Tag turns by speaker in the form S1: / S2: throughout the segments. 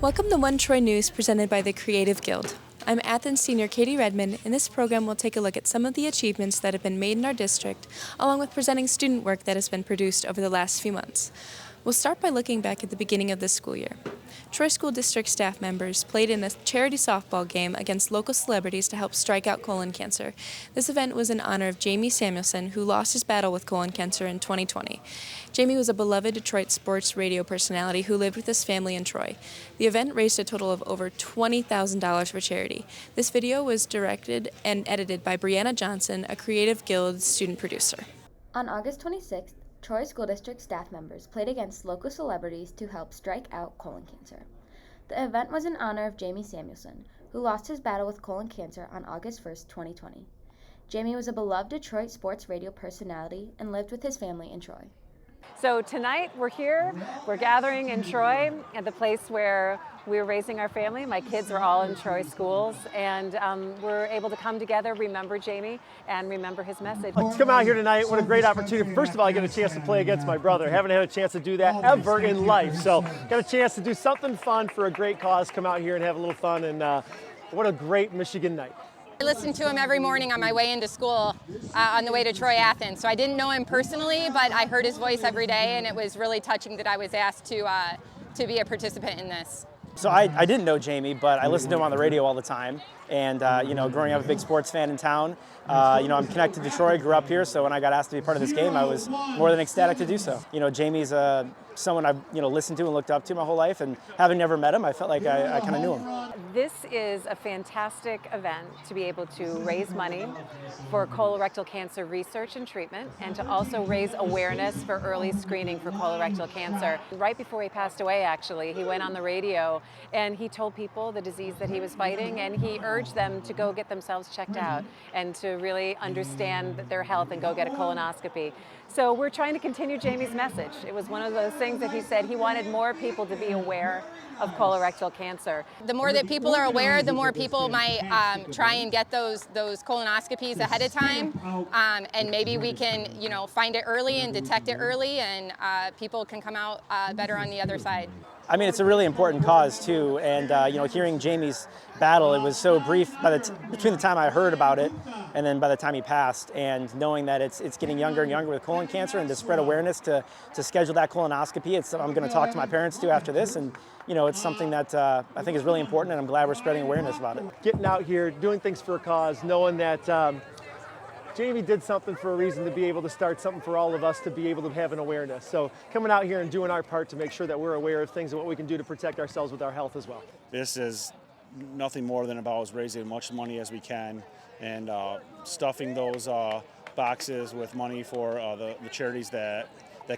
S1: Welcome to One Troy News presented by the Creative Guild. I'm Athens senior Katie Redmond. In this program, we'll take a look at some of the achievements that have been made in our district, along with presenting student work that has been produced over the last few months. We'll start by looking back at the beginning of this school year. Troy School District staff members played in a charity softball game against local celebrities to help strike out colon cancer. This event was in honor of Jamie Samuelson, who lost his battle with colon cancer in 2020. Jamie was a beloved Detroit sports radio personality who lived with his family in Troy. The event raised a total of over $20,000 for charity. This video was directed and edited by Brianna Johnson, a Creative Guild student producer.
S2: On August 26th, Troy School District staff members played against local celebrities to help strike out colon cancer. The event was in honor of Jamie Samuelson, who lost his battle with colon cancer on August 1st, 2020. Jamie was a beloved Detroit sports radio personality and lived with his family in Troy.
S3: So tonight we're here, we're gathering in Troy at the place where we're raising our family. My kids are all in Troy schools, and we're able to come together, remember Jamie, and remember his message.
S4: To come out here tonight, what a great opportunity. First of all, I get a chance to play against my brother. Haven't had a chance to do that ever in life. So got a chance to do something fun for a great cause, come out here and have a little fun, and what a great Michigan night.
S5: I listen to him every morning on my way into school on the way to Troy, Athens. So I didn't know him personally, but I heard his voice every day, and it was really touching that I was asked to be a participant in this.
S6: So I didn't know Jamie, but I listened to him on the radio all the time. And, growing up a big sports fan in town, I'm connected to Troy, grew up here, so when I got asked to be part of this game, I was more than ecstatic to do so. Jamie's someone I've listened to and looked up to my whole life, and having never met him, I felt like I kind of knew him.
S3: This is a fantastic event to be able to raise money for colorectal cancer research and treatment, and to also raise awareness for early screening for colorectal cancer. Right before he passed away, actually, he went on the radio and he told people the disease that he was fighting, and he urged them to go get themselves checked out and to really understand their health and go get a colonoscopy. So we're trying to continue Jamie's message. It was one of those things that he said he wanted more people to be aware of colorectal cancer.
S5: The more that people are aware, the more people might try and get those colonoscopies ahead of time, and maybe we can find it early and detect it early, and people can come out better on the other side.
S6: I mean, it's a really important cause too, and hearing Jamie's battle, it was so brief between the time I heard about it and then by the time he passed, and knowing that it's getting younger and younger with colon cancer, and to spread awareness to schedule that colonoscopy. I'm going to talk to my parents too after this, and it's something that I think is really important, and I'm glad we're spreading awareness about it.
S4: Getting out here, doing things for a cause, knowing that Jamie did something for a reason, to be able to start something for all of us to be able to have an awareness. So coming out here and doing our part to make sure that we're aware of things and what we can do to protect ourselves with our health as well.
S7: This is nothing more than about us raising as much money as we can and stuffing those boxes with money for the charities that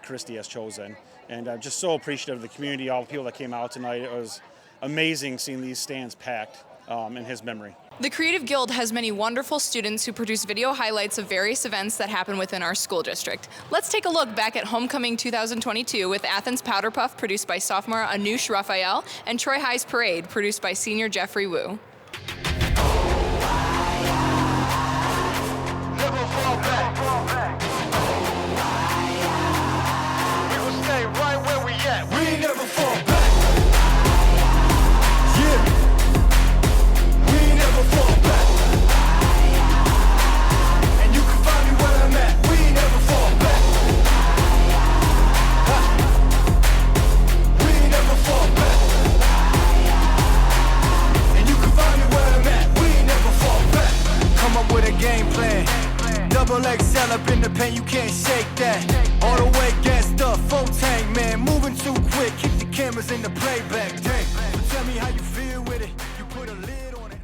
S7: Christy has chosen. And I'm just so appreciative of the community, all the people that came out tonight. It was amazing seeing these stands packed in his memory.
S8: The Creative Guild has many wonderful students who produce video highlights of various events that happen within our school district. Let's take a look back at Homecoming 2022 with Athens Powder Puff, produced by sophomore Anush Raphael, and Troy High's Parade, produced by senior Jeffrey Wu.
S9: XL up in the paint, you can't shake that. All the way gassed up, full tank, man. Moving too quick, keep the cameras in the playback. Dang, so tell me how you feel with it. You put a lid on it.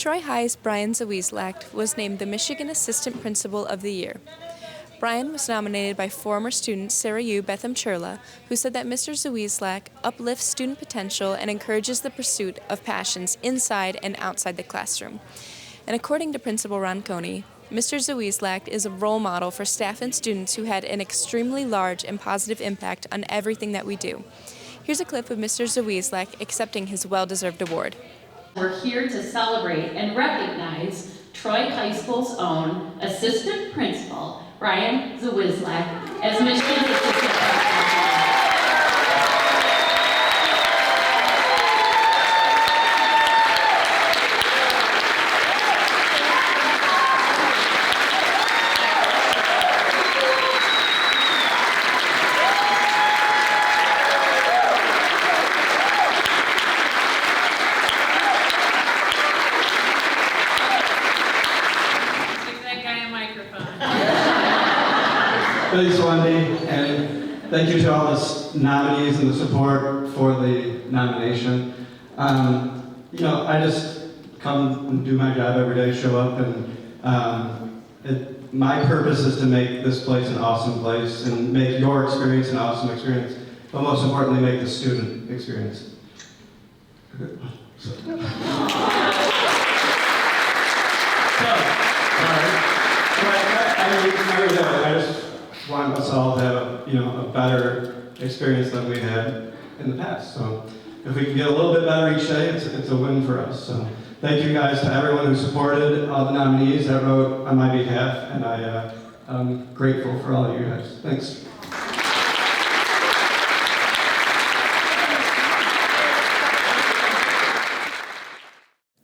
S1: Troy High's Brian Zawieslacht was named the Michigan Assistant Principal of the Year. Brian was nominated by former student Sarah U. Betham Churla, who said that Mr. Zawieslacht uplifts student potential and encourages the pursuit of passions inside and outside the classroom. And according to Principal Ron Coney, Mr. Zawieslacht is a role model for staff and students who had an extremely large and positive impact on everything that we do. Here's a clip of Mr. Zawieslacht accepting his well-deserved award.
S10: We're here to celebrate and recognize Troy High School's own Assistant Principal, Brian Zawieslacht, as Michigan's Assistant Principal.
S11: Thanks, Wendy, and thank you to all the nominees and the support for the nomination. I just come and do my job every day, show up, and my purpose is to make this place an awesome place and make your experience an awesome experience, but most importantly, make the student experience. I just want us all to have a better experience than we had in the past. So if we can get a little bit better each day, it's a win for us. So thank you guys to everyone who supported all the nominees that wrote on my behalf, and I'm grateful for all of you guys. Thanks.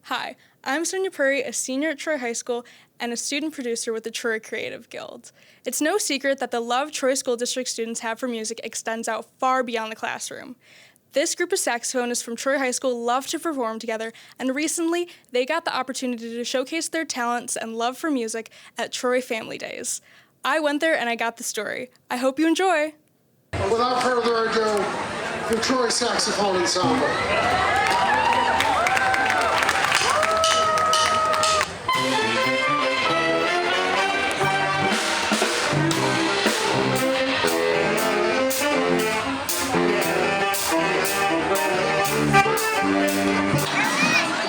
S12: Hi, I'm Sonia Puri, a senior at Troy High School and a student producer with the Troy Creative Guild. It's no secret that the love Troy School District students have for music extends out far beyond the classroom. This group of saxophonists from Troy High School love to perform together, and recently they got the opportunity to showcase their talents and love for music at Troy Family Days. I went there and I got the story. I hope you enjoy.
S13: Without further ado, the Troy Saxophone Ensemble.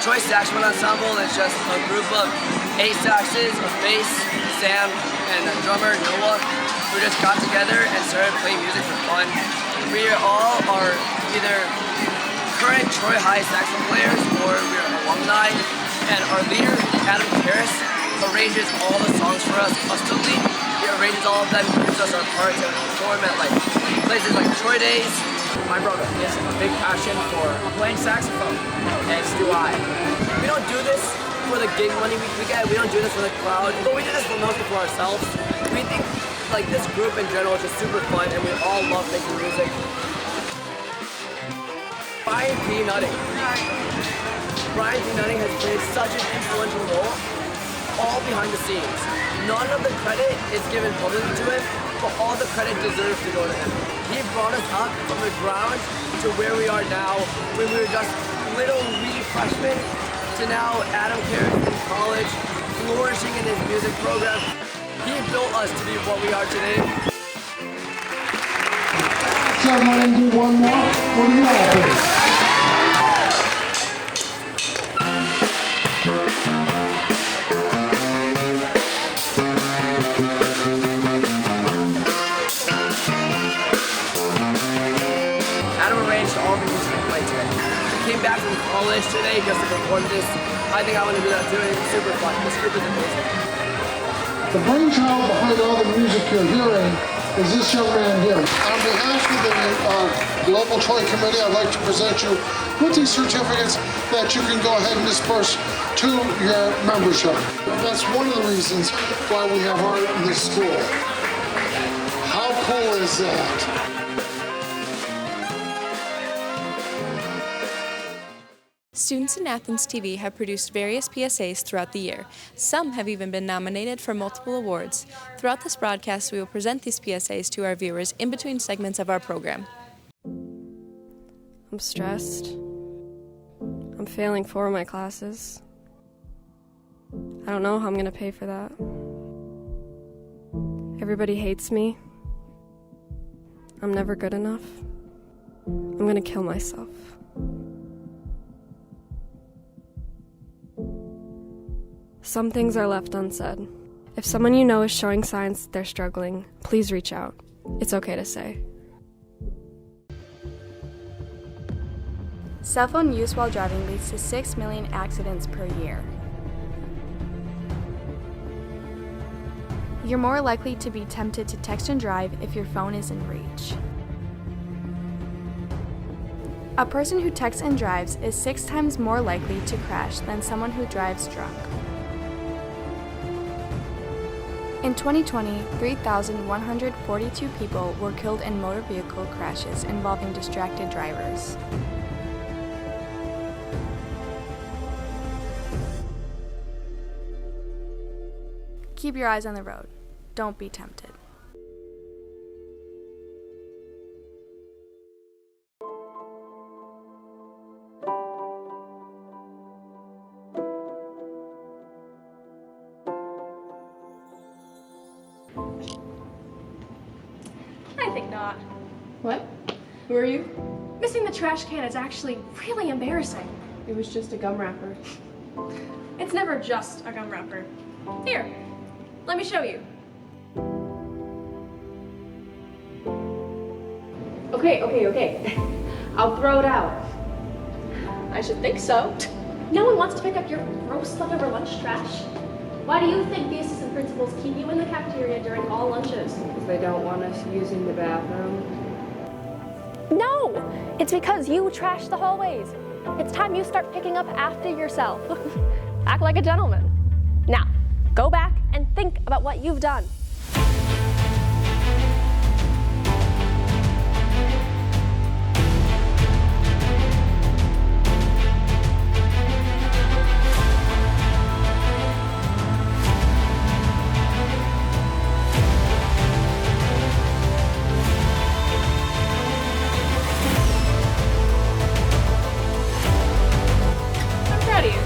S14: Troy Saxophone Ensemble is just a group of 8 saxes, a bass, Sam, and a drummer, Noah, who just got together and started playing music for fun. We all are either current Troy High saxophone players or we're alumni, and our leader, Adam Harris, arranges all the songs for us customly. He arranges all of them, gives us our parts, and we perform at places like Troy Days.
S15: My brother, he has a big passion for playing saxophone, as do I.
S14: We don't do this for the gig money we get, we don't do this for the crowd, but we do this for mostly for ourselves. We think this group in general is just super fun and we all love making music. Brian P. Nutting. Brian P. Nutting has played such an influential role all behind the scenes. None of the credit is given publicly to him, but all the credit deserves to go to him. He brought us up from the ground to where we are now, when we were just little wee freshmen, to now Adam Harris in college, flourishing in his music program. He built us to be what we are today.
S13: So I'm going to do one more for the authors.
S14: Back from college today just to perform this. I think I want to do that too. It's super fun. This group is amazing.
S13: The brainchild behind all the music you're hearing is this young man here. On behalf of the Global Troy Committee, I'd like to present you with these certificates that you can go ahead and disperse to your membership. That's one of the reasons why we have art in this school. How cool is that?
S1: Students in Athens TV have produced various PSAs throughout the year. Some have even been nominated for multiple awards. Throughout this broadcast, we will present these PSAs to our viewers in between segments of our program.
S16: I'm stressed. I'm failing 4 of my classes. I don't know how I'm gonna pay for that. Everybody hates me. I'm never good enough. I'm gonna kill myself. Some things are left unsaid. If someone you know is showing signs they're struggling, please reach out. It's okay to say.
S17: Cell phone use while driving leads to 6 million accidents per year. You're more likely to be tempted to text and drive if your phone is in reach. A person who texts and drives is 6 times more likely to crash than someone who drives drunk. In 2020, 3,142 people were killed in motor vehicle crashes involving distracted drivers. Keep your eyes on the road. Don't be tempted.
S18: I think not.
S12: What? Who are you?
S18: Missing the trash can is actually really embarrassing.
S12: It was just a gum wrapper.
S18: It's never just a gum wrapper. Here, let me show you.
S19: Okay. I'll throw it out.
S18: I should think so. No one wants to pick up your gross leftover lunch trash. Why do you think the assistant principals keep you in the cafeteria during all lunches?
S19: Because they don't want us using the bathroom.
S18: No! It's because you trash the hallways. It's time you start picking up after yourself. Act like a gentleman. Now, go back and think about what you've done. I'm proud of you.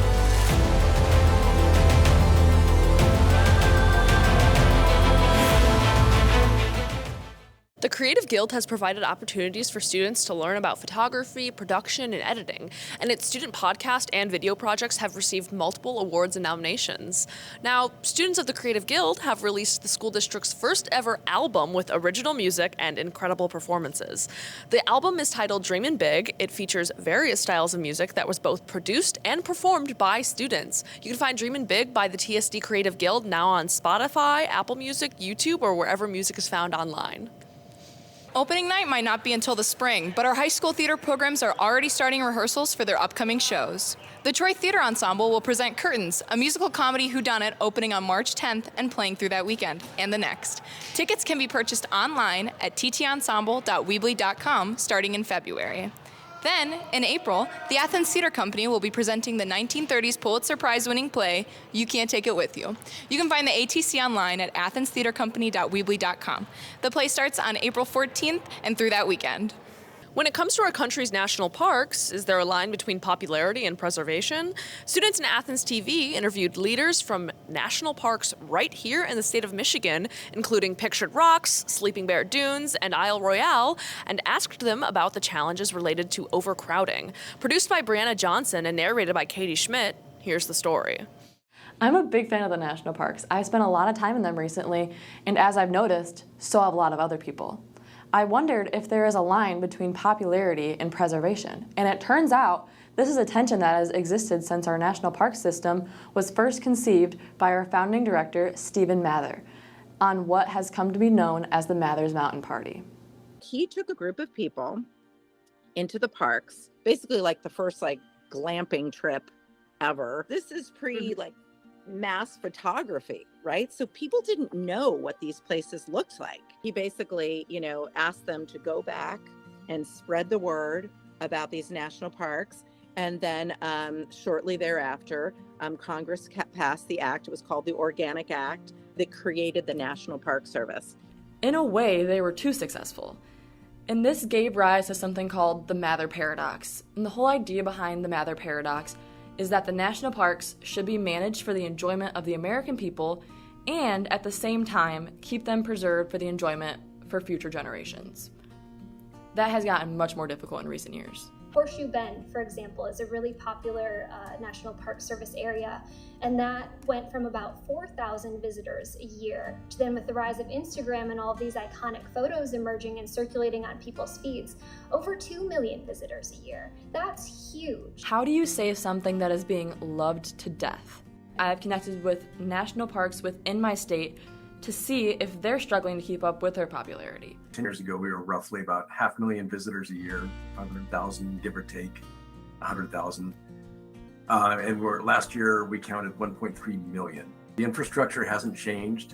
S20: The Creative Guild has provided opportunities for students to learn about photography, production, and editing, and its student podcast and video projects have received multiple awards and nominations. Now, students of the Creative Guild have released the school district's first ever album with original music and incredible performances. The album is titled Dreamin' Big. It features various styles of music that was both produced and performed by students. You can find Dreamin' Big by the TSD Creative Guild now on Spotify, Apple Music, YouTube, or wherever music is found online.
S8: Opening night might not be until the spring, but our high school theater programs are already starting rehearsals for their upcoming shows. The Troy Theater Ensemble will present Curtains, a musical comedy whodunit opening on March 10th and playing through that weekend and the next. Tickets can be purchased online at ttensemble.weebly.com starting in February. Then, in April, the Athens Theater Company will be presenting the 1930s Pulitzer Prize-winning play, You Can't Take It With You. You can find the ATC online at athenstheatercompany.weebly.com. The play starts on April 14th and through that weekend.
S20: When it comes to our country's national parks, is there a line between popularity and preservation? Students in Athens TV interviewed leaders from national parks right here in the state of Michigan, including Pictured Rocks, Sleeping Bear Dunes, and Isle Royale, and asked them about the challenges related to overcrowding. Produced by Brianna Johnson and narrated by Katie Schmidt, here's the story.
S21: I'm a big fan of the national parks. I've spent a lot of time in them recently, and as I've noticed, so have a lot of other people. I wondered if there is a line between popularity and preservation, and it turns out this is a tension that has existed since our national park system was first conceived by our founding director, Stephen Mather, on what has come to be known as the Mather's Mountain Party.
S22: He took a group of people into the parks, basically like the first glamping trip ever. This is mass photography, right? So people didn't know what these places looked like. He basically, asked them to go back and spread the word about these national parks. And then shortly thereafter, Congress passed the act. It was called the Organic Act that created the National Park Service.
S21: In a way, they were too successful. And this gave rise to something called the Mather Paradox. And the whole idea behind the Mather Paradox is that the national parks should be managed for the enjoyment of the American people and at the same time keep them preserved for the enjoyment for future generations. That has gotten much more difficult in recent years.
S2: Horseshoe Bend, for example, is a really popular National Park Service area, and that went from about 4,000 visitors a year to then, with the rise of Instagram and all of these iconic photos emerging and circulating on people's feeds, over 2 million visitors a year. That's huge.
S21: How do you save something that is being loved to death? I have connected with national parks within my state to see if they're struggling to keep up with their popularity.
S3: 10 years ago, we were roughly about 500,000 visitors a year, 100,000, give or take 100,000. And last year, we counted 1.3 million. The infrastructure hasn't changed.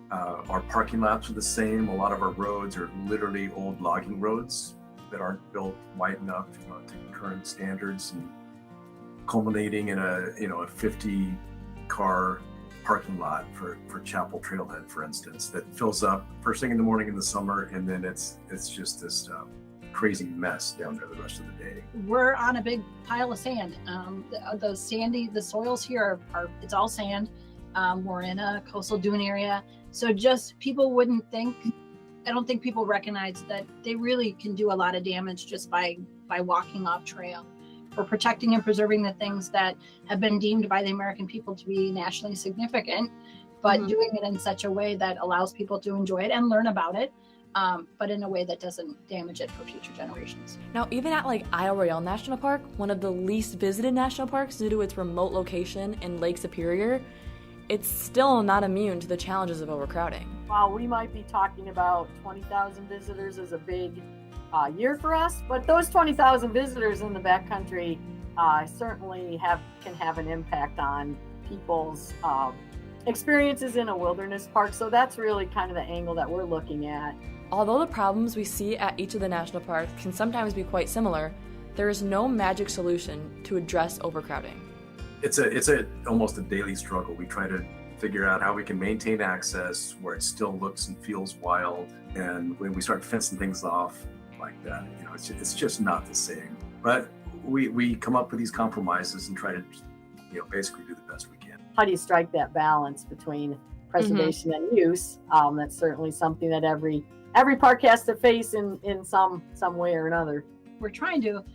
S3: Our parking lots are the same. A lot of our roads are literally old logging roads that aren't built wide enough to current standards, and culminating in a 50-car parking lot for Chapel Trailhead, for instance, that fills up first thing in the morning in the summer, and then it's just this crazy mess down there the rest of the day.
S23: We're on a big pile of sand. The soils here are it's all sand. We're in a coastal dune area, so just people wouldn't think. I don't think people recognize that they really can do a lot of damage just by walking off trail. We're protecting and preserving the things that have been deemed by the American people to be nationally significant, but doing it in such a way that allows people to enjoy it and learn about it, but in a way that doesn't damage it for future generations.
S21: Now, even at Isle Royale National Park, one of the least visited national parks due to its remote location in Lake Superior, it's still not immune to the challenges of overcrowding.
S24: While we might be talking about 20,000 visitors as a big year for us, but those 20,000 visitors in the backcountry certainly can have an impact on people's experiences in a wilderness park. So that's really kind of the angle that we're looking at.
S21: Although the problems we see at each of the national parks can sometimes be quite similar, there is no magic solution to address overcrowding.
S3: It's almost a daily struggle. We try to figure out how we can maintain access where it still looks and feels wild, and when we start fencing things off like that, it's just not the same. But we come up with these compromises and try to basically do the best we can.
S24: How do you strike that balance between preservation and use? That's certainly something that every park has to face in some way or another.
S23: We're trying to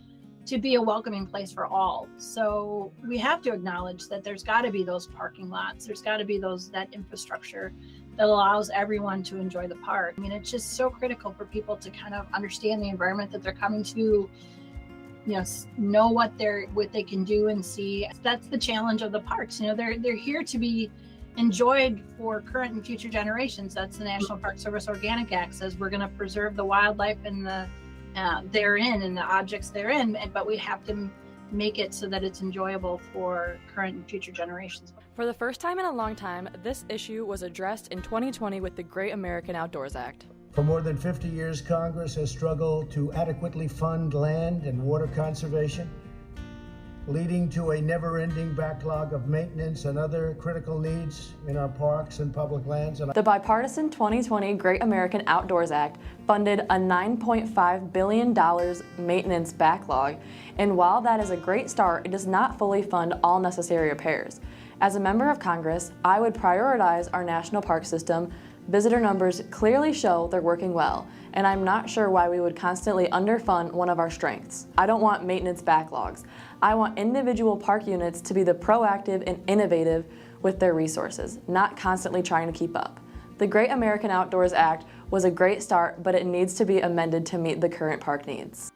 S23: be a welcoming place for all. So we have to acknowledge that there's got to be those parking lots. There's got to be that infrastructure that allows everyone to enjoy the park. I mean, it's just so critical for people to kind of understand the environment that they're coming to, know what they can do and see. That's the challenge of the parks. They're here to be enjoyed for current and future generations. That's the National Park Service Organic Act says we're going to preserve the wildlife and therein and the objects therein, but we have to make it so that it's enjoyable for current and future generations.
S21: For the first time in a long time, this issue was addressed in 2020 with the Great American Outdoors Act.
S25: For more than 50 years, Congress has struggled to adequately fund land and water conservation, leading to a never-ending backlog of maintenance and other critical needs in our parks and public lands.
S21: The bipartisan 2020 Great American Outdoors Act funded a $9.5 billion maintenance backlog, and while that is a great start, it does not fully fund all necessary repairs. As a member of Congress, I would prioritize our national park system. Visitor numbers clearly show they're working well, and I'm not sure why we would constantly underfund one of our strengths. I don't want maintenance backlogs. I want individual park units to be the proactive and innovative with their resources, not constantly trying to keep up. The Great American Outdoors Act was a great start, but it needs to be amended to meet the current park needs.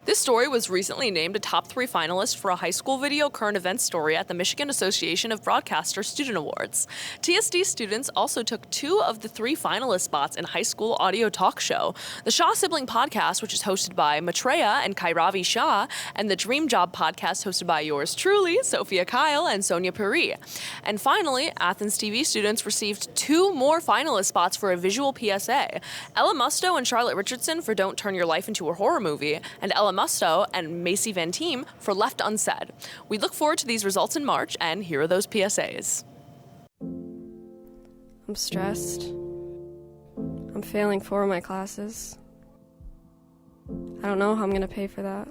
S20: This story was recently named a top 3 finalist for a high school video current event story at the Michigan Association of Broadcasters Student Awards. TSD students also took 2 of the 3 finalist spots in high school audio talk show, the Shaw Sibling Podcast, which is hosted by Maitreya and Kairavi Shah, and the Dream Job Podcast hosted by yours truly, Sophia Keil and Sonia Puri. And finally, Athens TV students received 2 more finalist spots for a visual PSA. Ella Musto and Charlotte Richardson for Don't Turn Your Life Into a Horror Movie, and Ella Musto and Macy Van Team for Left Unsaid. We look forward to these results in March, and here are those PSAs.
S16: I'm stressed. I'm failing 4 of my classes. I don't know how I'm gonna pay for that.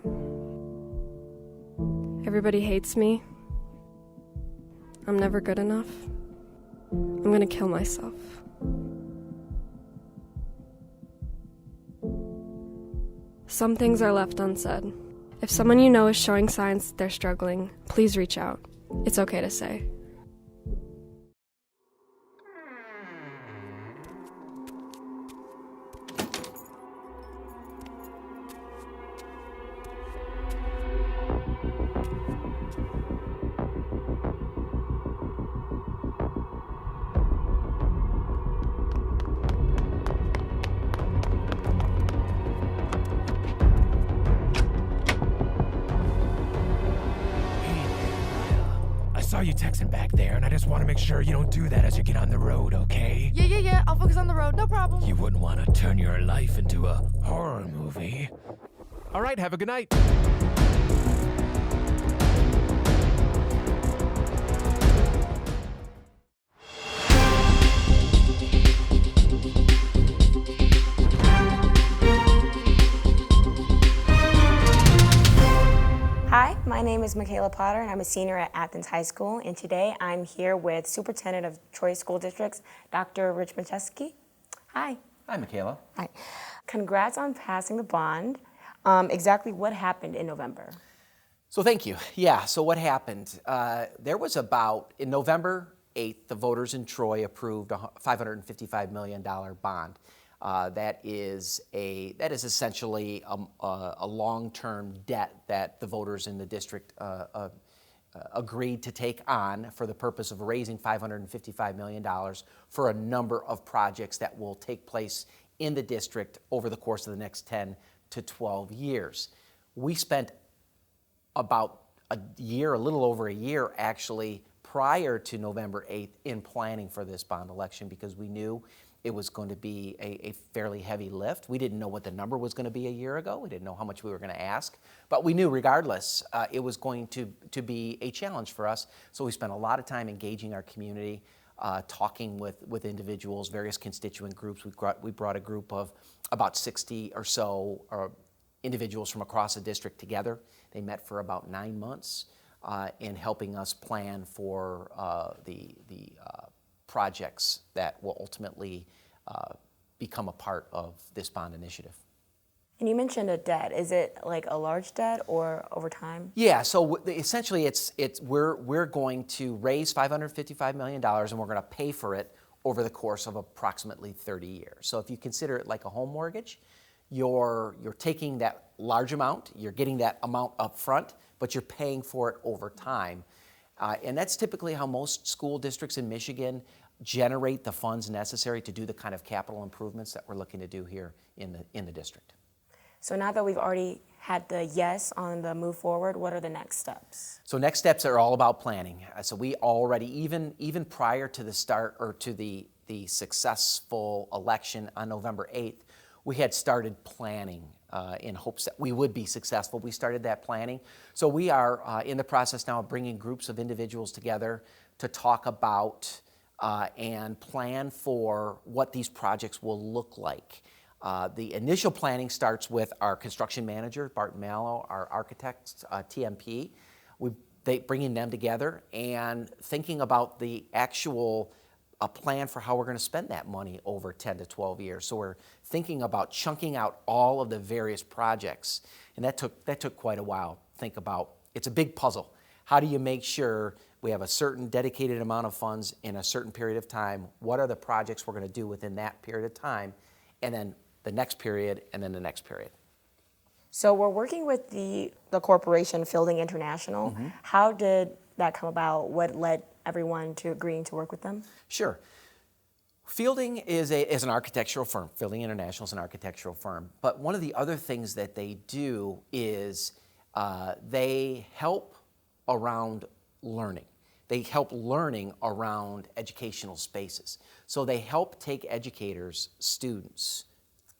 S16: Everybody hates me. I'm never good enough. I'm gonna kill myself. Some things are left unsaid. If someone you know is showing signs they're struggling, please reach out. It's okay to say.
S4: I saw you texting back there, and I just want to make sure you don't do that as you get on the road, okay?
S5: Yeah, I'll focus on the road, no problem.
S4: You wouldn't want to turn your life into a horror movie. All right, have a good night.
S6: Hi, my name is Makayla Potter, and I'm a senior at Athens High School, and today I'm here with Superintendent of Troy School Districts, Dr. Rich Macheski. Hi.
S7: Hi, Makayla.
S6: Hi. Congrats on passing the bond. Exactly what happened in November?
S7: So thank you. Yeah, so what happened? There was in November 8th, the voters in Troy approved a $555 million bond. That is essentially a long-term debt that the voters in the district agreed to take on for the purpose of raising $555 million for a number of projects that will take place in the district over the course of the next 10 to 12 years. We spent about a little over a year actually, prior to November 8th in planning for this bond election because we knew it was going to be a fairly heavy lift. We didn't know what the number was going to be a year ago. We didn't know how much we were going to ask. But we knew regardless, it was going to be a challenge for us. So we spent a lot of time engaging our community, talking with individuals, various constituent groups. We brought a group of about 60 or so individuals from across the district together. They met for about 9 months in helping us plan for the projects that will ultimately become a part of this bond initiative.
S6: And you mentioned a debt. Is it like a large debt or over time?
S7: Yeah, so essentially we're going to raise $555 million and we're going to pay for it over the course of approximately 30 years. So if you consider it like a home mortgage, you're taking that large amount, you're getting that amount up front, but you're paying for it over time. And that's typically how most school districts in Michigan generate the funds necessary to do the kind of capital improvements that we're looking to do here in the district.
S6: So now that we've already had the yes on the move forward, what are the next steps?
S7: So next steps are all about planning. So we already, even prior to the start or to the successful election on November 8th, we had started planning in hopes that we would be successful. We started that planning. So we are in the process now of bringing groups of individuals together to talk about and plan for what these projects will look like. The initial planning starts with our construction manager, Barton Mallow, our architects, TMP. Bringing them together and thinking about the actual plan for how we're going to spend that money over 10 to 12 years. So we're thinking about chunking out all of the various projects, and that took quite a while. Think about, it's a big puzzle. How do you make sure we have a certain dedicated amount of funds in a certain period of time? What are the projects we're going to do within that period of time? And then the next period, and then the next period.
S6: So we're working with the corporation Fielding International.
S7: Mm-hmm.
S6: How did that come about? What led everyone to agreeing to work with them?
S7: Sure. Fielding is an architectural firm. Fielding International is an architectural firm. But one of the other things that they do is they help around learning. They help learning around educational spaces. So they help take educators, students,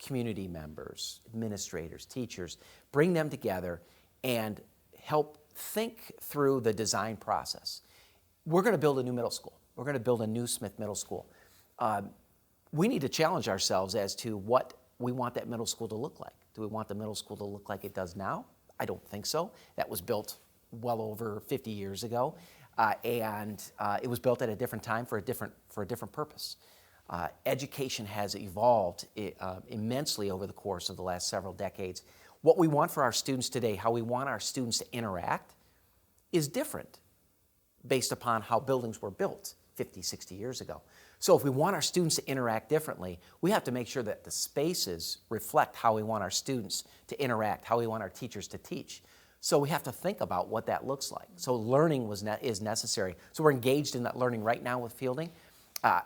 S7: community members, administrators, teachers, bring them together and help think through the design process. We're going to build a new middle school. We're going to build a new Smith Middle School. We need to challenge ourselves as to what we want that middle school to look like. Do we want the middle school to look like it does now? I don't think so. That was built well over 50 years ago, and it was built at a different time for a different purpose. Education has evolved immensely over the course of the last several decades. What we want for our students today, how we want our students to interact, is different based upon how buildings were built 50, 60 years ago. So if we want our students to interact differently, we have to make sure that the spaces reflect how we want our students to interact, how we want our teachers to teach. So we have to think about what that looks like. So learning is necessary. So we're engaged in that learning right now with Fielding.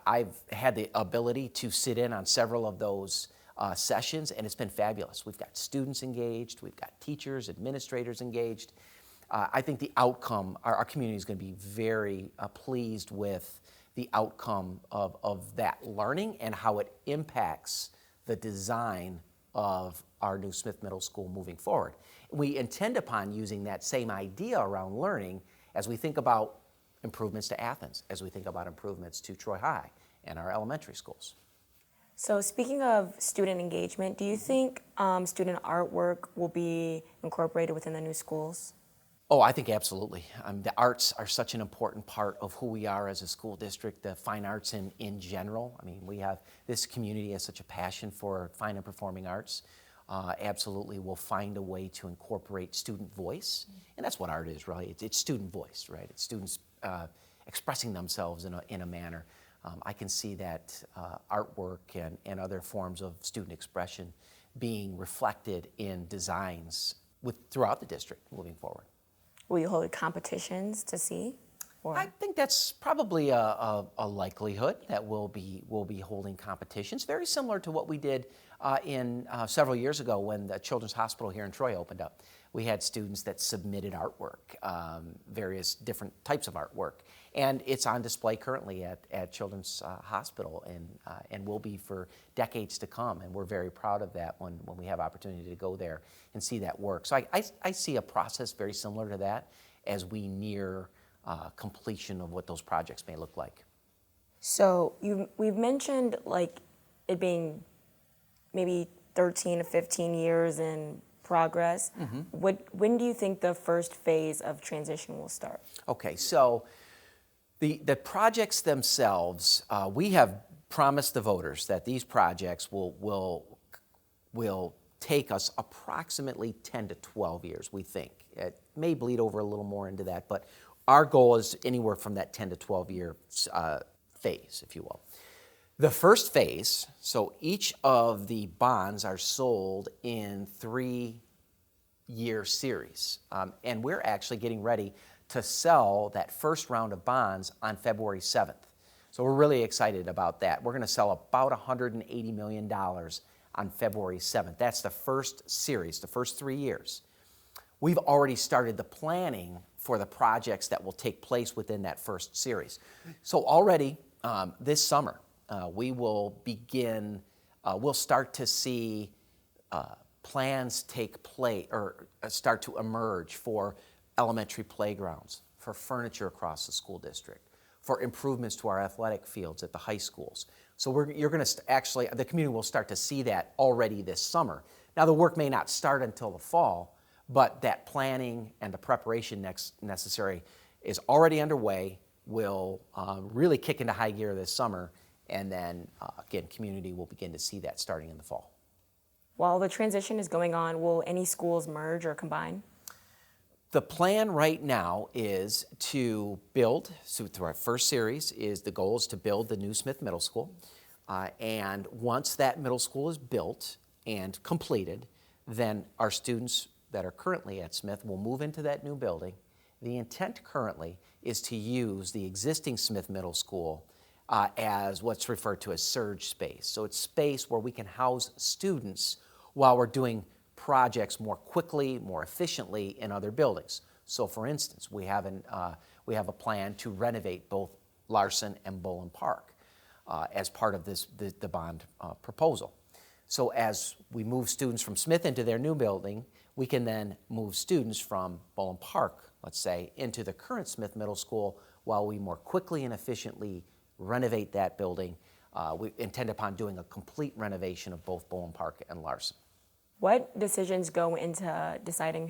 S7: I've had the ability to sit in on several of those sessions, and it's been fabulous. We've got students engaged, we've got teachers, administrators engaged. I think the outcome, our community is going to be very pleased with the outcome of that learning and how it impacts the design of our new Smith Middle School moving forward. We intend upon using that same idea around learning as we think about improvements to Athens, as we think about improvements to Troy High and our elementary schools.
S6: So speaking of student engagement, do you think student artwork will be incorporated within the new schools?
S7: Oh, I think absolutely. The arts are such an important part of who we are as a school district, the fine arts in general. I mean, this community has such a passion for fine and performing arts. Absolutely, we'll find a way to incorporate student voice. And that's what art is, right? It's student voice, right? It's students expressing themselves in a manner. I can see that artwork and other forms of student expression being reflected in designs throughout the district moving forward.
S6: Will you hold competitions to see? Or?
S7: I think that's probably a likelihood that we'll be holding competitions, very similar to what we did several years ago when the Children's Hospital here in Troy opened up. We had students that submitted artwork, various different types of artwork, and it's on display currently at Children's Hospital and will be for decades to come, and we're very proud of that when we have opportunity to go there and see that work. So I see a process very similar to that as we near completion of what those projects may look like.
S6: So we've mentioned like it being maybe 13 to 15 years in progress. Mm-hmm. When do you think the first phase of transition will start? Okay, so the projects themselves, we have promised the voters that these projects will take us approximately 10 to 12 years, we think. It may bleed over a little more into that, but our goal is anywhere from that 10 to 12 year phase, if you will. The first phase, so each of the bonds are sold in 3-year series, and we're actually getting ready to sell that first round of bonds on February 7th. So we're really excited about that. We're going to sell about $180 million on February 7th. That's the first series, the first 3 years. We've already started the planning for the projects that will take place within that first series. So already this summer, we will begin, we'll start to see plans take place or start to emerge for elementary playgrounds, for furniture across the school district, for improvements to our athletic fields at the high schools. So you're going to actually, the community will start to see that already this summer. Now the work may not start until the fall, but that planning and the preparation necessary is already underway, will really kick into high gear this summer, and then again, community will begin to see that starting in the fall. While the transition is going on, will any schools merge or combine?
S7: The plan right now is to build, so through our first series, the goal is to build the new Smith Middle School. And once that middle school is built and completed, then our students that are currently at Smith will move into that new building. The intent currently is to use the existing Smith Middle School as what's referred to as surge space. So it's space where we can house students while we're doing projects more quickly, more efficiently in other buildings. So for instance, we have a plan to renovate both Larson and Bolin Park as part of the bond proposal. So as we move students from Smith into their new building, we can then move students from Bolin Park, let's say, into the current Smith Middle School while we more quickly and efficiently renovate that building. We intend upon doing a complete renovation of both Bolin Park and Larson.
S6: What decisions go into deciding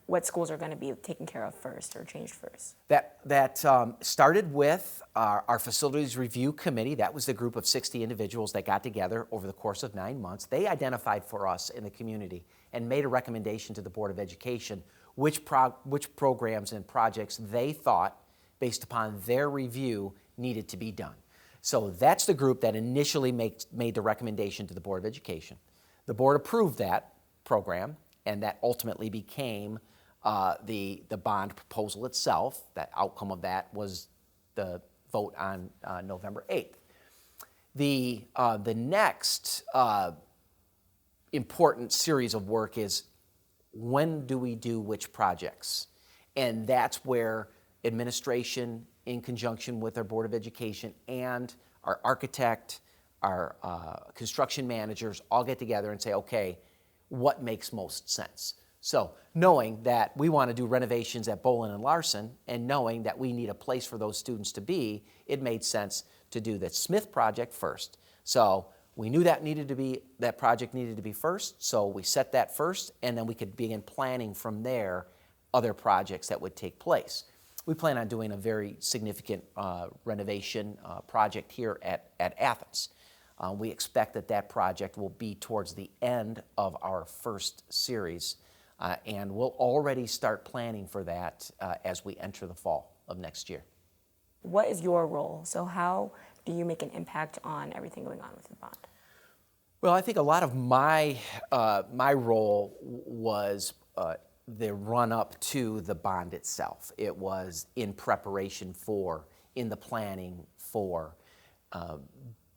S6: what schools are going to be taken care of first or changed first?
S7: That started with our facilities review committee. That was the group of 60 individuals that got together over the course of 9 months. They identified for us in the community and made a recommendation to the Board of Education which programs and projects they thought, based upon their review, needed to be done. So that's the group that initially made the recommendation to the Board of Education. The board approved that program, and that ultimately became the bond proposal itself. That outcome of that was the vote on November 8th. The next important series of work is, when do we do which projects? And that's where administration, in conjunction with our Board of Education and our architect, our construction managers, all get together and say, okay, what makes most sense? So knowing that we want to do renovations at Bolin and Larson, and knowing that we need a place for those students to be, it made sense to do the Smith project first. So we knew that project needed to be first, so we set that first, and then we could begin planning from there other projects that would take place. We plan on doing a very significant renovation project here at Athens. We expect that project will be towards the end of our first series, and we'll already start planning for that as we enter the fall of next year.
S6: What is your role? So how do you make an impact on everything going on with the bond?
S7: Well, I think a lot of my role was the run-up to the bond itself. It was in preparation for, in the planning for,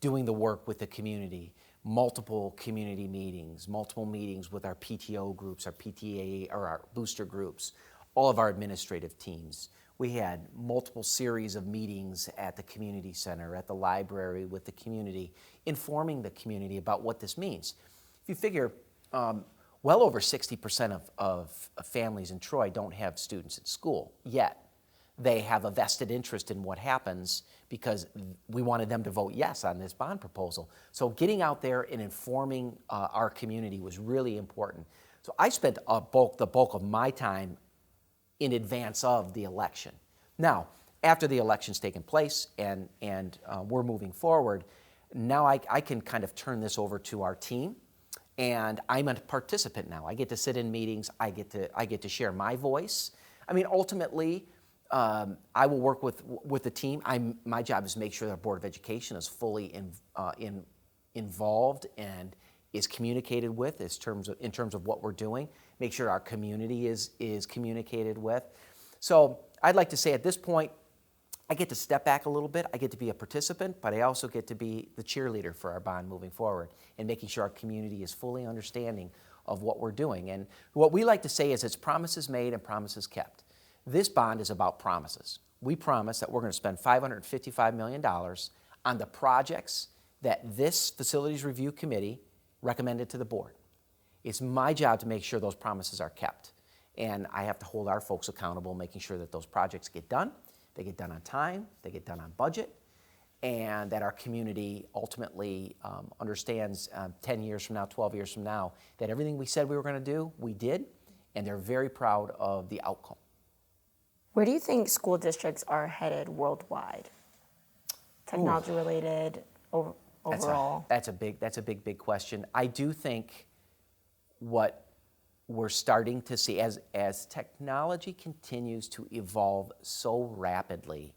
S7: doing the work with the community, multiple community meetings, multiple meetings with our PTO groups, our PTA, or our booster groups, all of our administrative teams. We had multiple series of meetings at the community center, at the library, with the community, informing the community about what this means. If you figure, well over 60% of families in Troy don't have students in school, yet they have a vested interest in what happens because we wanted them to vote yes on this bond proposal. So getting out there and informing our community was really important. So I spent the bulk of my time in advance of the election. Now, after the election's taken place and we're moving forward, now I can kind of turn this over to our team, and I'm a participant now. I get to sit in meetings. I get to share my voice. I mean, ultimately, I will work with the team. My job is to make sure that Board of Education is fully involved and is communicated with in terms of what we're doing. Make sure our community is communicated with. So I'd like to say at this point, I get to step back a little bit. I get to be a participant, but I also get to be the cheerleader for our bond moving forward and making sure our community is fully understanding of what we're doing. And what we like to say is it's promises made and promises kept. This bond is about promises. We promise that we're going to spend $555 million on the projects that this Facilities Review Committee recommended to the board. It's my job to make sure those promises are kept. And I have to hold our folks accountable, making sure that those projects get done, they get done on time, they get done on budget, and that our community ultimately understands 10 years from now, 12 years from now, that everything we said we were going to do, we did, and they're very proud of the outcome.
S6: Where do you think school districts are headed worldwide? Technology related, overall?
S7: That's a big question. I do think what we're starting to see as technology continues to evolve so rapidly,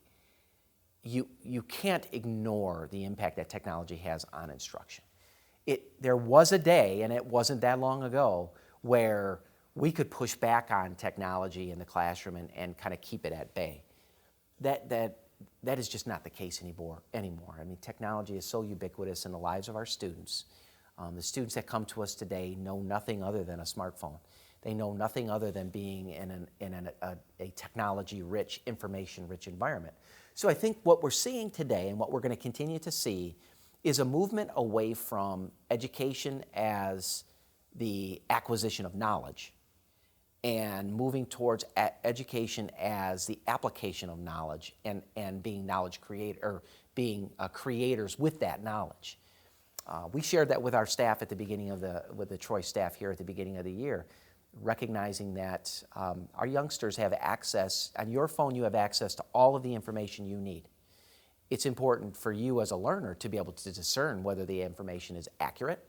S7: you can't ignore the impact that technology has on instruction. There was a day, and it wasn't that long ago, where we could push back on technology in the classroom and kind of keep it at bay. That is just not the case anymore. I mean, technology is so ubiquitous in the lives of our students. The students that come to us today know nothing other than a smartphone. They know nothing other than being in a technology-rich, information-rich environment. So I think what we're seeing today and what we're going to continue to see is a movement away from education as the acquisition of knowledge and moving towards education as the application of knowledge and being knowledge creator, or being creators with that knowledge. We shared that with our staff at the beginning of with the Troy staff here at the beginning of the year, recognizing that our youngsters have access, on your phone you have access to all of the information you need. It's important for you as a learner to be able to discern whether the information is accurate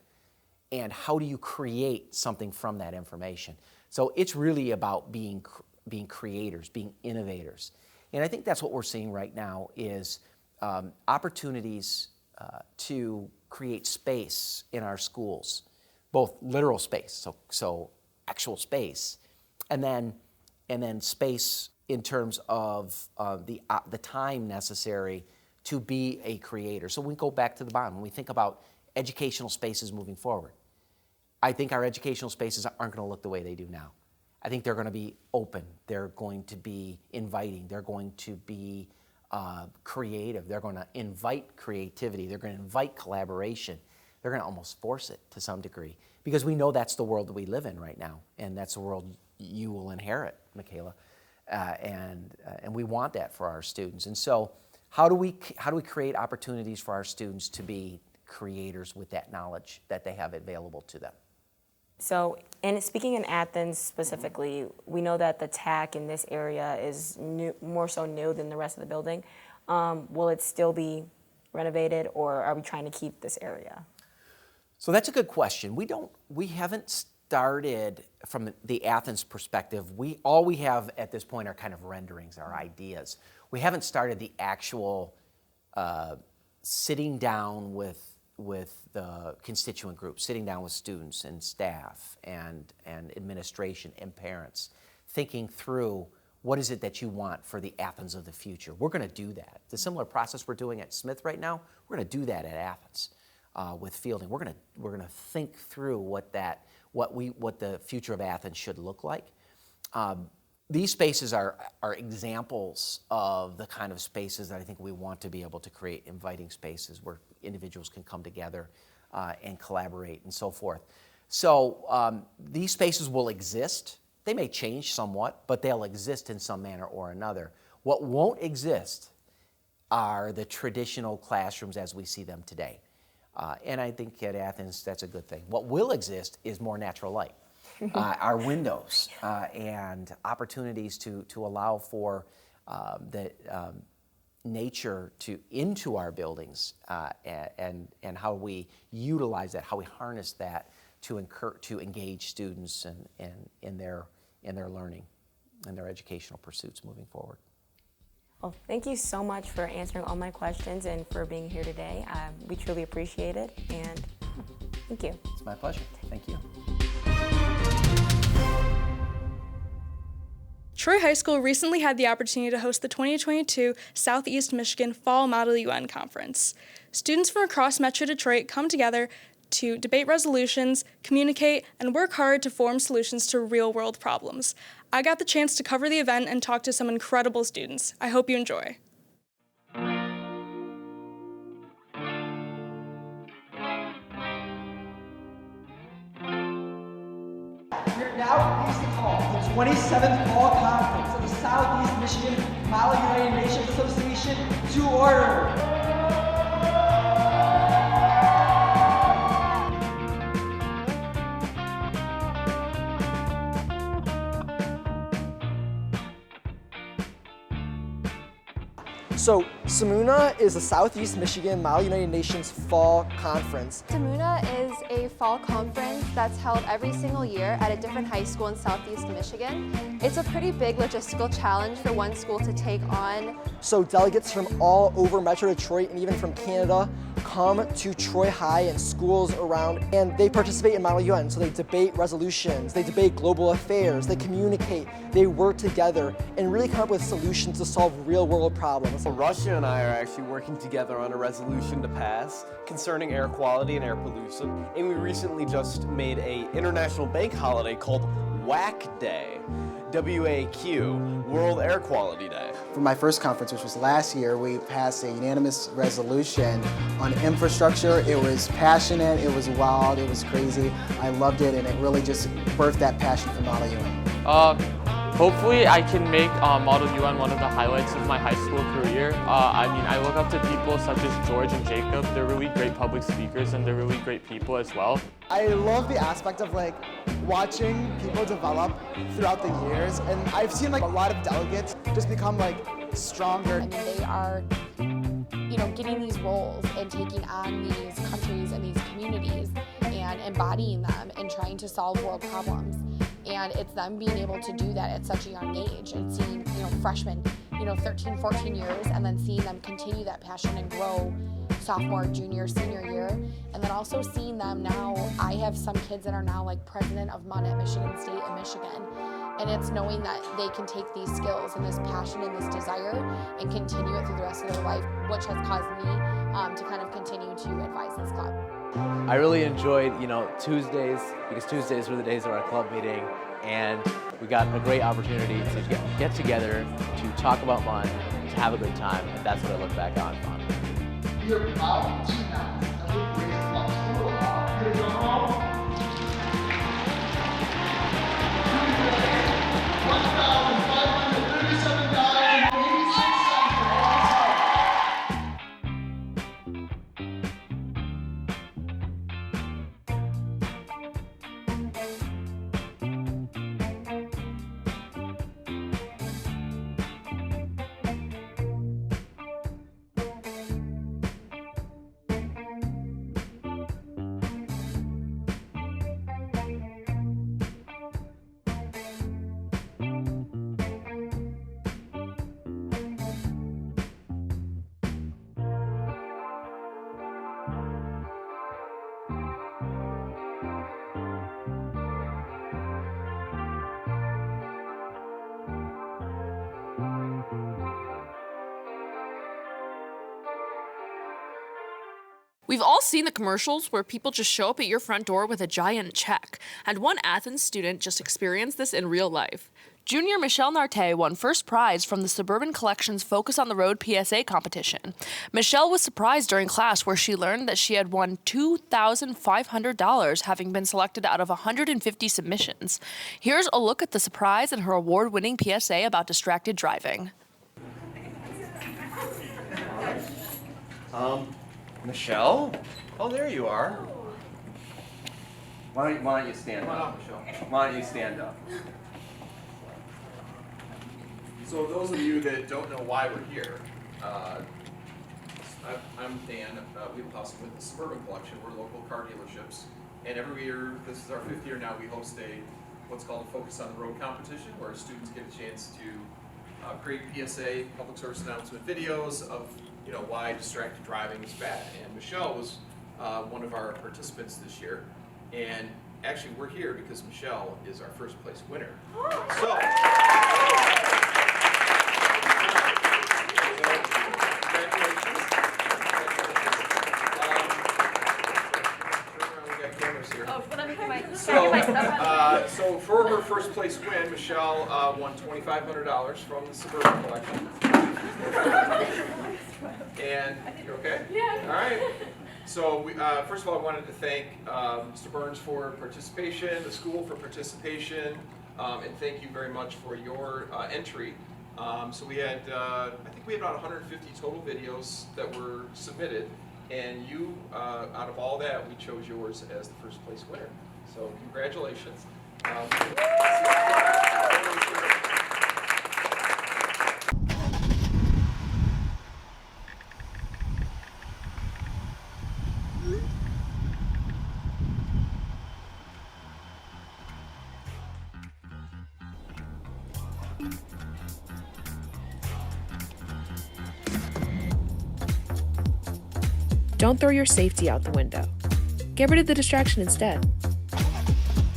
S7: and how do you create something from that information. So it's really about being creators, being innovators. And I think that's what we're seeing right now is opportunities to create space in our schools, both literal space, so actual space, and then space in terms of the time necessary to be a creator. So we go back to the bottom. When we think about educational spaces moving forward, I think our educational spaces aren't going to look the way they do now. I think they're going to be open. They're going to be inviting. They're going to be creative. They're going to invite creativity. They're going to invite collaboration. They're going to almost force it to some degree because we know that's the world that we live in right now, and that's the world you will inherit, Makayla, and we want that for our students. And so, how do we create opportunities for our students to be creators with that knowledge that they have available to them?
S6: So, and speaking in Athens specifically, we know that the TAC in this area is more so new than the rest of the building. Will it still be renovated, or are we trying to keep this area?
S7: So that's a good question. We haven't started from the Athens perspective. All we have at this point are kind of renderings, our ideas. We haven't started the actual sitting down with the constituent groups, sitting down with students and staff and administration and parents, thinking through what is it that you want for the Athens of the future. We're going to do that. The similar process we're doing at Smith right now, we're going to do that at Athens with Fielding. We're going to think through what the future of Athens should look like. These spaces are examples of the kind of spaces that I think we want to be able to create, inviting spaces where individuals can come together and collaborate and so forth. So these spaces will exist. They may change somewhat, but they'll exist in some manner or another. What won't exist are the traditional classrooms as we see them today. And I think at Athens, that's a good thing. What will exist is more natural light. Our windows and opportunities to allow for the nature into our buildings and how we utilize that, how we harness that to engage students in their learning and their educational pursuits moving forward.
S6: Well, thank you so much for answering all my questions and for being here today. We truly appreciate it, and thank you.
S7: It's my pleasure. Thank you.
S12: Troy High School recently had the opportunity to host the 2022 Southeast Michigan Fall Model UN Conference. Students from across Metro Detroit come together to debate resolutions, communicate, and work hard to form solutions to real-world problems. I got the chance to cover the event and talk to some incredible students. I hope you enjoy.
S9: We're now pleased to call the 27th Fall Conference of the Southeast Michigan Model United Nations Association to order. So, SMUNA is the Southeast Michigan Model United Nations Fall Conference.
S18: SMUNA is a fall conference that's held every single year at a different high school in Southeast Michigan. It's a pretty big logistical challenge for one school to take on.
S9: So delegates from all over Metro Detroit and even from Canada
S10: come to Troy High and schools around, and they participate in Model UN. So they debate resolutions, they debate global affairs, they communicate, they work together, and really come up with solutions to solve real-world problems.
S11: Russia and I are actually working together on a resolution to pass concerning air quality and air pollution. And we recently just made an international bank holiday called WAQ Day. WAQ, World Air Quality Day.
S13: For my first conference, which was last year, we passed a unanimous resolution on infrastructure. It was passionate, it was wild, it was crazy. I loved it, and it really just birthed that passion for Model UN.
S14: Hopefully I can make Model UN one of the highlights of my high school career. I look up to people such as George and Jacob. They're really great public speakers and they're really great people as well.
S15: I love the aspect of watching people develop throughout the years, and I've seen a lot of delegates just become stronger.
S26: I mean, they are, getting these roles and taking on these countries and these communities and embodying them and trying to solve world problems. And it's them being able to do that at such a young age and seeing, freshmen, 13, 14 years, and then seeing them continue that passion and grow sophomore, junior, senior year. And then also seeing them now, I have some kids that are now president of MUN at Michigan State and Michigan. And it's knowing that they can take these skills and this passion and this desire and continue it through the rest of their life, which has caused me to kind of continue to advise this club.
S27: I really enjoyed, Tuesdays, because Tuesdays were the days of our club meeting, and we got a great opportunity to get together, to talk about MUN, to have a good time, and that's what I look back on fondly.
S28: We are proud to announce that we've raised a total of
S20: We've all seen the commercials where people just show up at your front door with a giant check, and one Athens student just experienced this in real life. Junior Michelle Narte won first prize from the Suburban Collection's Focus on the Road PSA competition. Michelle was surprised during class where she learned that she had won $2,500, having been selected out of 150 submissions. Here's a look at the surprise and her award-winning PSA about distracted driving.
S27: Michelle? Oh, there you are. Why don't you stand up, Michelle? Why don't you stand up?
S29: So those of you that don't know why we're here, I'm Dan, wheelhouse with the Suburban Collection. We're local car dealerships, and every year, this is our 5th year now, we host what's called a Focus on the Road competition, where students get a chance to create PSA, public service announcement videos of why distracted driving is bad. And Michelle was one of our participants this year. And actually, we're here because Michelle is our first place winner. So congratulations. We got cameras here.
S18: Oh, let me get my
S29: So for her first place win, Michelle won $2,500 from the Suburban Collection. And you're okay? Yeah. All right. So first of all, I wanted to thank Mr. Burns for participation, the school for participation, and thank you very much for your entry. So we had, I think we had about 150 total videos that were submitted, and you, out of all that, we chose yours as the first place winner. So congratulations.
S1: Don't throw your safety out the window. Get rid of the distraction instead.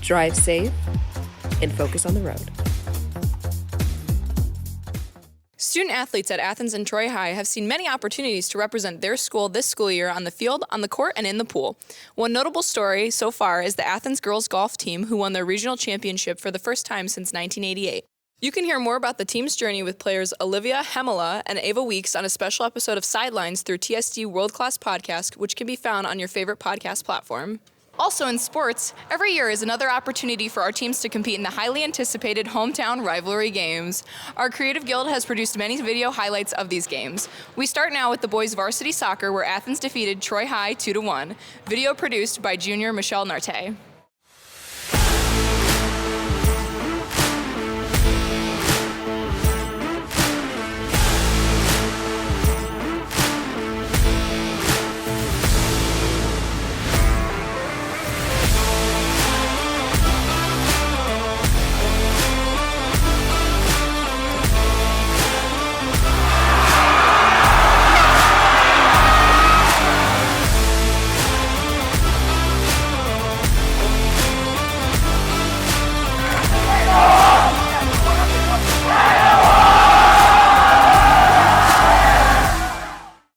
S1: Drive safe and focus on the road.
S20: Student athletes at Athens and Troy High have seen many opportunities to represent their school this school year on the field, on the court, and in the pool. One notable story so far is the Athens girls golf team, who won their regional championship for the first time since 1988. You can hear more about the team's journey with players Olivia Hemela and Ava Weeks on a special episode of Sidelines through TSD World Class Podcast, which can be found on your favorite podcast platform. Also in sports, every year is another opportunity for our teams to compete in the highly anticipated hometown rivalry games. Our Creative Guild has produced many video highlights of these games. We start now with the boys varsity soccer, where Athens defeated Troy High 2-1. Video produced by junior Michelle Narte.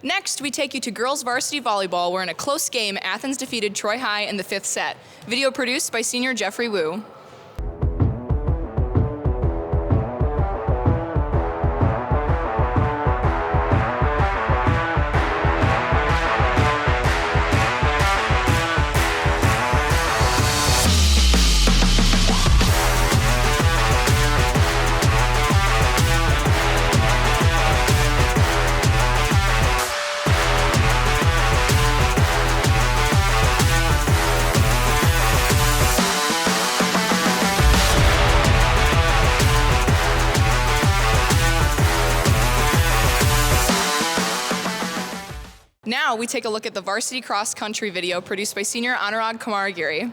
S20: Next, we take you to girls varsity volleyball, where in a close game, Athens defeated Troy High in the 5th set. Video produced by senior Jeffrey Wu. Now we take a look at the varsity cross country video produced by senior Anurag Kumaragiri.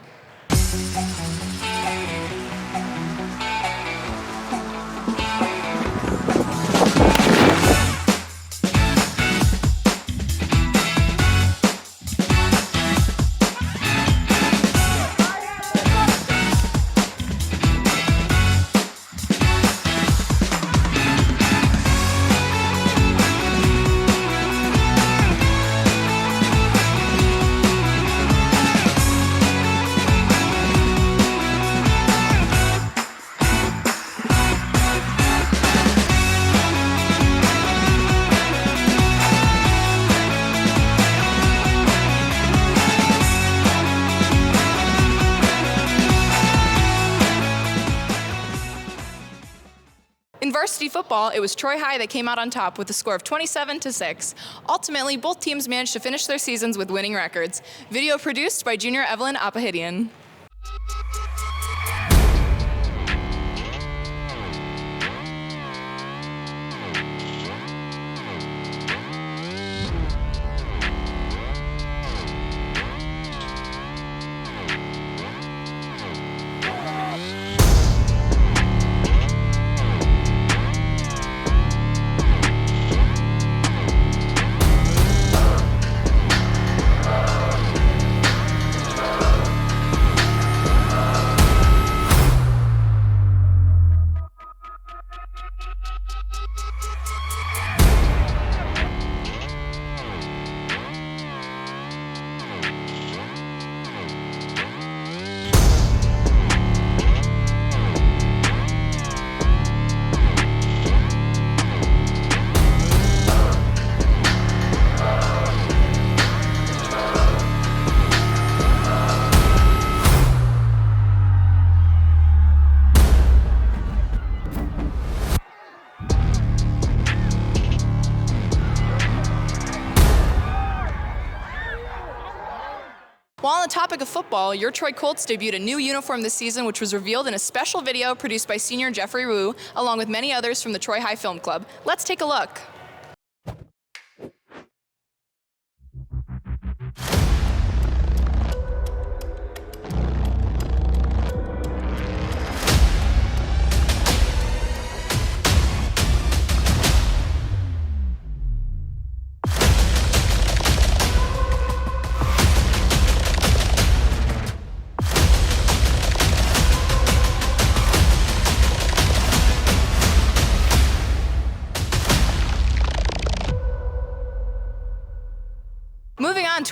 S20: In varsity football, it was Troy High that came out on top with a score of 27-6. Ultimately, both teams managed to finish their seasons with winning records. Video produced by junior Evelyn Apahidian. While on the topic of football, your Troy Colts debuted a new uniform this season, which was revealed in a special video produced by senior Jeffrey Wu, along with many others from the Troy High Film Club. Let's take a look.